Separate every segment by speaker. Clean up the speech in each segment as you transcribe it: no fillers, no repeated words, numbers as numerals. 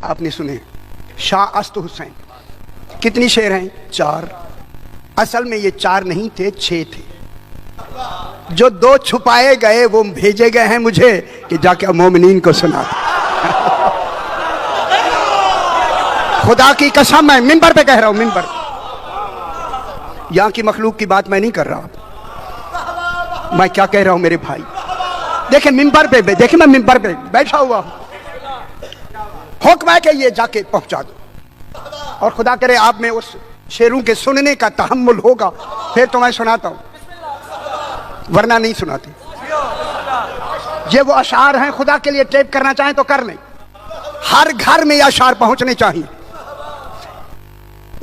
Speaker 1: आपने सुने शाह अस्त हुसैन। कितनी शेर हैं? 4। असल में ये 4 नहीं थे, 6 थे। जो 2 छुपाए गए वो भेजे गए हैं मुझे कि जाके मोमिनीन को सुना दे। खुदा की कसम मैं मिंबर पे कह रहा हूं, मिंबर। यहां की मखलूक की बात मैं नहीं कर रहा। मैं क्या कह रहा हूं मेरे भाई, देखे मिंबर पे, देखे मैं मिंबर पे बैठा हुआ हूं, हुक्म है कि ये जाके पहुंचा दो। और खुदा करे आप में उस शेरों के सुनने का तहम्मुल होगा, फिर तो मैं सुनाता हूं, वरना नहीं सुनाते। ये वो अशार हैं, खुदा के लिए टेप करना चाहें तो कर लें। हर घर में ये अशार पहुंचने चाहिए।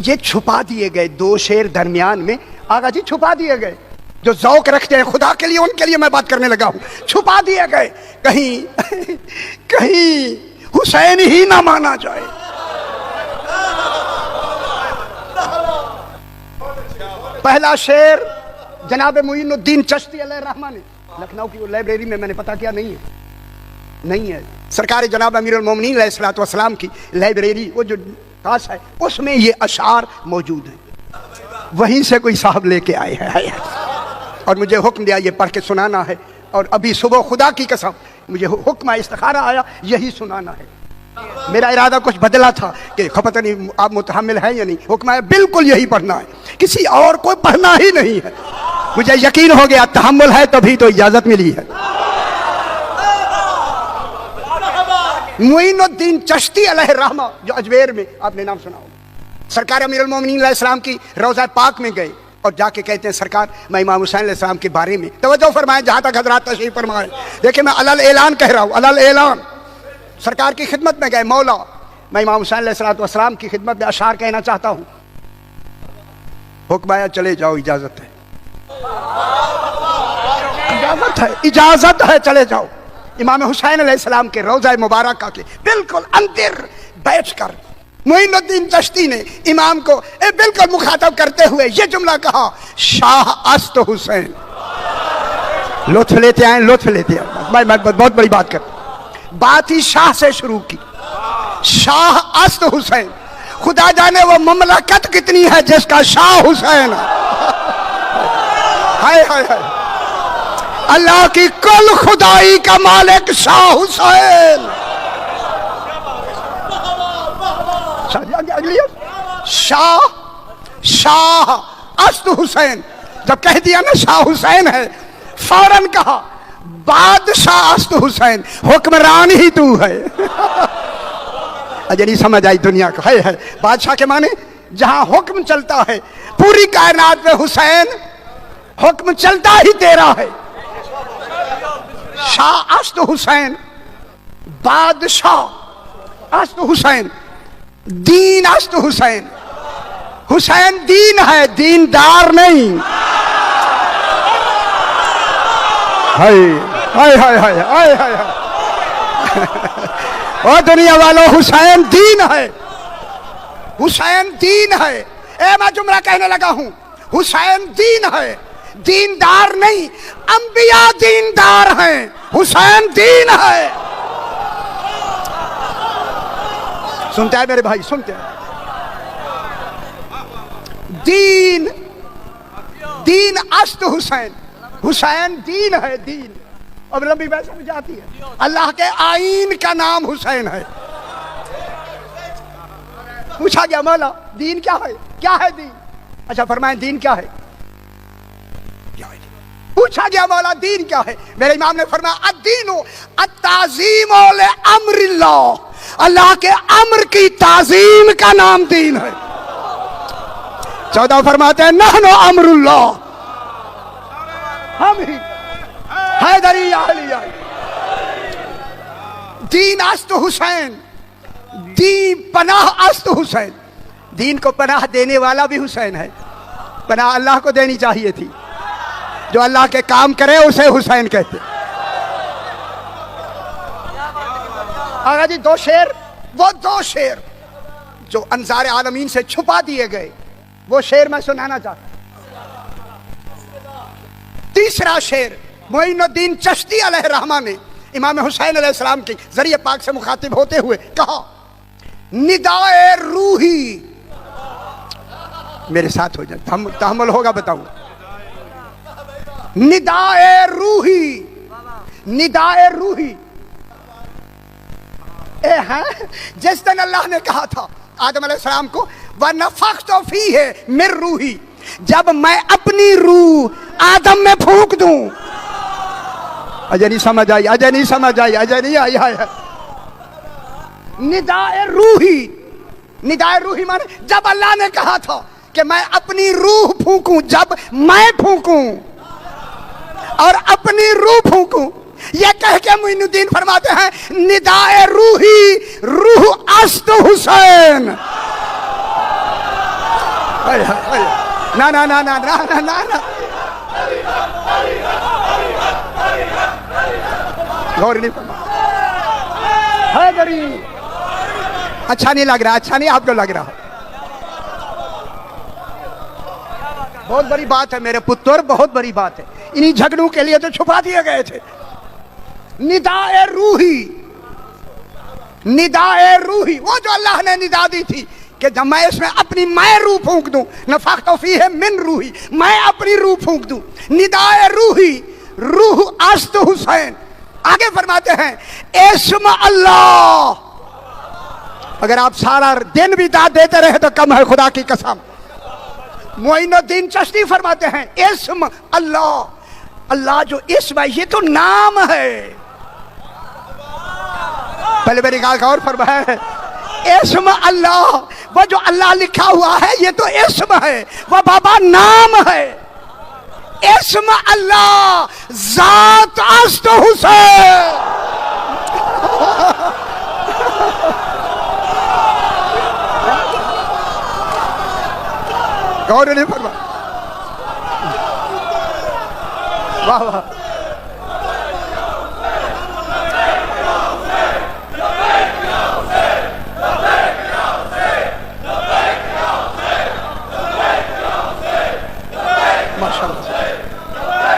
Speaker 1: ये छुपा दिए गए 2 शेर दरमियान में, आगा जी छुपा दिए गए। जो ज़ौक रखते हैं खुदा के लिए, उनके लिए मैं बात करने लगा हूं। छुपा दिए गए, कहीं कहीं हुसैन ही ना माना जाए। पहला शेर जनाब मुइनुद्दीन चिश्ती अलैहिर्रहमा ने, लखनऊ की वो लाइब्रेरी में मैंने पता किया, नहीं है सरकार जनाब अमीरुल मोमिनीन अलैहिस्सलातु वस्सलाम की लाइब्रेरी, वो जो काश है उसमें ये अशार मौजूद है। वहीं से कोई साहब लेके आए हैं और मुझे हुक्म दिया ये पढ़ के सुनाना है। और अभी सुबह खुदा की कसम मुझे हुक्म इस्तिखारा आया, यही सुनाना है। मेरा इरादा कुछ बदला था कि पता नहीं आप मुतहम्मिल हैं या नहीं। हुक्म है बिल्कुल यही पढ़ना है, किसी और को पढ़ना ही नहीं है। मुझे यकीन हो गया तहम्मुल है, तभी तो इजाजत मिली है। मुइनुद्दीन चिश्ती अलैहिर्रहमा जो अजमेर में, आपने नाम सुना होगा, सरकार अमीरुल मोमिनीन अलैहिस्सलाम की रोज़ा पाक में गए और जाके कहते हैं सरकार मैं इमाम हुसैन अलैहिस्सलाम के बारे में, तवज्जो फरमाएं जहां तक हजरात तशरीफ फरमाएं। देखिए मैं अलल ऐलान कह रहा हूं, अलल ऐलान। सरकार की खिदमत में गए, मौला मैं इमाम हुसैन अलैहिस्सलातु वस्सलाम की खिदमत में अशार कहना चाहता हूं। हुक्म आया चले जाओ, इजाजत है, इजाजत है, इजाजत है, चले जाओ। इमाम हुसैन अलैहिस्सलाम के रोज़ा मुबारका के बिल्कुल अंदर बैठकर मुइनुद्दीन चिश्ती ने इमाम को बिल्कुल मुखातब करते हुए ये जुमला कहा, शाह अस्त हुसैन। लुत्फ लेते आए, लुत्फ लेते आए। मैं बहुत बड़ी बात कर, बात ही शाह से शुरू की। शाह अस्त हुसैन, खुदा जाने वो ममलकत कितनी है जिसका शाह हुसैन है। हाय हाय हाय, अल्लाह की कुल खुदाई का मालिक शाह हुसैन। शाह अस्त हुसैन, जब कह दिया ना शाह हुसैन है, फौरन कहा बादशाह अस्त हुसैन, हुक्मरान ही तू है। अजय नहीं समझ आई दुनिया को। है बादशाह के माने जहां हुक्म चलता है पूरी कायनात में, हुसैन हुक्म चलता ही तेरा है। शाह अस्त हुसैन, बादशाह अस्त हुसैन, दीन अस्त हुसैन। हुसैन दीन है, दीनदार नहीं। हाय हाय हाय हाय हाय हाय। ओ दुनिया वालों, हुसैन दीन है, हुसैन दीन है। मैं जुमला कहने लगा हूं, हुसैन दीन है, दीनदार नहीं। अंबिया दीनदार हैं, हुसैन दीन है। सुनते हैं मेरे भाई, सुनते हैं। दीन, दीन अस्त हुसैन, हुसैन दीन है, दीन। अब लंबी बहस में जाती है। अल्लाह के आईन का नाम हुसैन है। पूछा गया मौला दीन क्या है, क्या है दीन? अच्छा फरमाएं दीन क्या है? पूछा गया मौला दीन क्या है? मेरे इमाम ने फरमाया अद्दीनु अत्ताज़ीमु ले अम्रिल्लाह, अल्लाह के अम्र की ताजीम का नाम दीन है। 14 फरमाते हैं नहनु अम्रुल्लाह, हम ही हैदरी अहलिया। दीन अस्त हुसैन, दीन पनाह अस्त हुसैन। दीन को पनाह देने वाला भी हुसैन है। पनाह अल्लाह को देनी चाहिए थी, जो अल्लाह के काम करे उसे हुसैन कहते। आगा जी 2 शेर, वो 2 शेर जो अंसार आलमीन से छुपा दिए गए, वो शेर मैं सुनाना चाहता। तीसरा शेर मुइनुद्दीन चिश्ती अलैहिर्रहमा ने इमाम हुसैन अलैहिस्सलाम के जरिए पाक से मुखातिब होते हुए कहा, निदाए रूही, मेरे साथ हो जाए, तहम्मुल होगा बताऊं। निदाए रूही, निदाए रूही ए है जिस दिन अल्लाह ने कहा था आदम अलैहिस्सलाम को व नफख्तु फीहि मिन रूही, जब मैं अपनी रूह आदम में फूंक दूं। अजय नहीं समझ आई, अजय नहीं समझ आई, अजय नहीं आई है। निदाए रूही, निदाए रूही माने जब अल्लाह ने कहा था कि मैं अपनी रूह फूंकूं, जब मैं फूंकूं और अपनी रूह फूंकूं, ये कह के मोइनुद्दीन फरमाते हैं निदाए रूही, रूह अस्त हुसैन। ना ना ना ना ना ना ना ना, गौर नहीं फरमा। अच्छा नहीं लग रहा, अच्छा नहीं आपको लग रहा। बहुत बड़ी बात है मेरे पुत्र, बहुत बड़ी बात है। इन्हीं झगड़ों के लिए तो छुपा दिए गए थे। निदाए रूही, निदाए रूही, वो जो अल्लाह ने निदा दी थी कि जब मैं इसमें अपनी मैं रूह फूंक दूं, नफख्तु फीहि मिन रूही, मैं अपनी रूह फूंक दूं। निदाए रूही, रूह अस्त हुसैन। आगे फरमाते हैं इस्म अल्लाह। अगर आप सारा दिन भी दाद देते रहे तो कम है, खुदा की कसम। मोइनुद्दीन चिश्ती फरमाते हैं इस्म अल्लाह, अल्लाह जो इस्म है ये तो नाम है। पहले मेरी गौर फरमाए, इस्म अल्लाह, वो जो अल्लाह लिखा हुआ है ये तो इस्म है, वो बाबा नाम है। इस्म अल्लाह जात अस्त हुसैन। गौर नहीं फरमा, वाह वाह।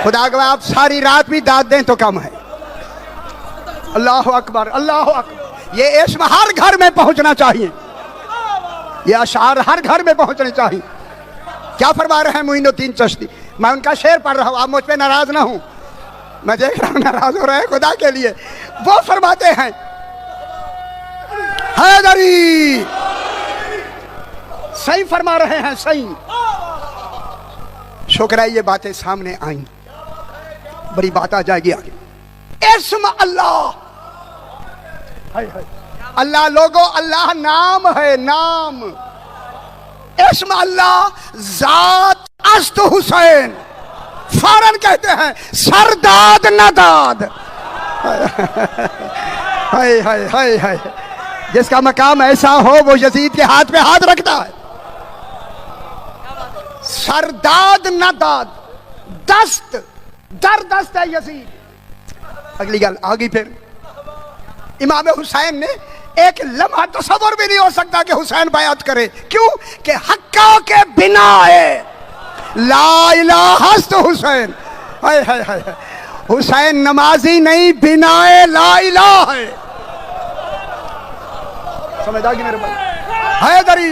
Speaker 1: खुदा को आप सारी रात भी दाद दें तो कम है। अल्लाह अकबर, अल्लाह अकबर। ये इस्म हर घर में पहुंचना चाहिए, ये अशार हर घर में पहुंचने चाहिए। क्या फरमा रहे हैं मोइनुद्दीन चिश्ती? मैं उनका शेर पढ़ रहा हूं, आप मुझ पे नाराज ना हूं, मैं देख रहा हूं नाराज हो रहे हैं खुदा के लिए। वो फरमाते हैं हैदरी, सही फरमा रहे हैं, सही। शुक्र है ये बातें सामने आई, बड़ी बात आ जाएगी आगे। इस्म अल्लाह, अल्लाह लोगो, अल्लाह नाम है, नाम। इस्म अल्लाह जात अस्त हुसैन। फौरन कहते हैं सरदाद नदाद। हाय हाय हाय हाय, जिसका मकाम ऐसा हो वो यजीद के हाथ पे हाथ रखता है। सरदाद नदाद, दस्त दर दस्त है यजीद। अगली गल आगे फिर इमाम हुसैन ने एक लम्हा तसव्वुर भी नहीं हो सकता कि हुसैन बैअत करे। क्यों? कि हक्का के बिना है ला इलाहा तो हुसैन। हाय हाय हाय, हुसैन नमाजी नहीं, बिनाए ला इलाहा है। समझदा कि मेरे भाई हैदरी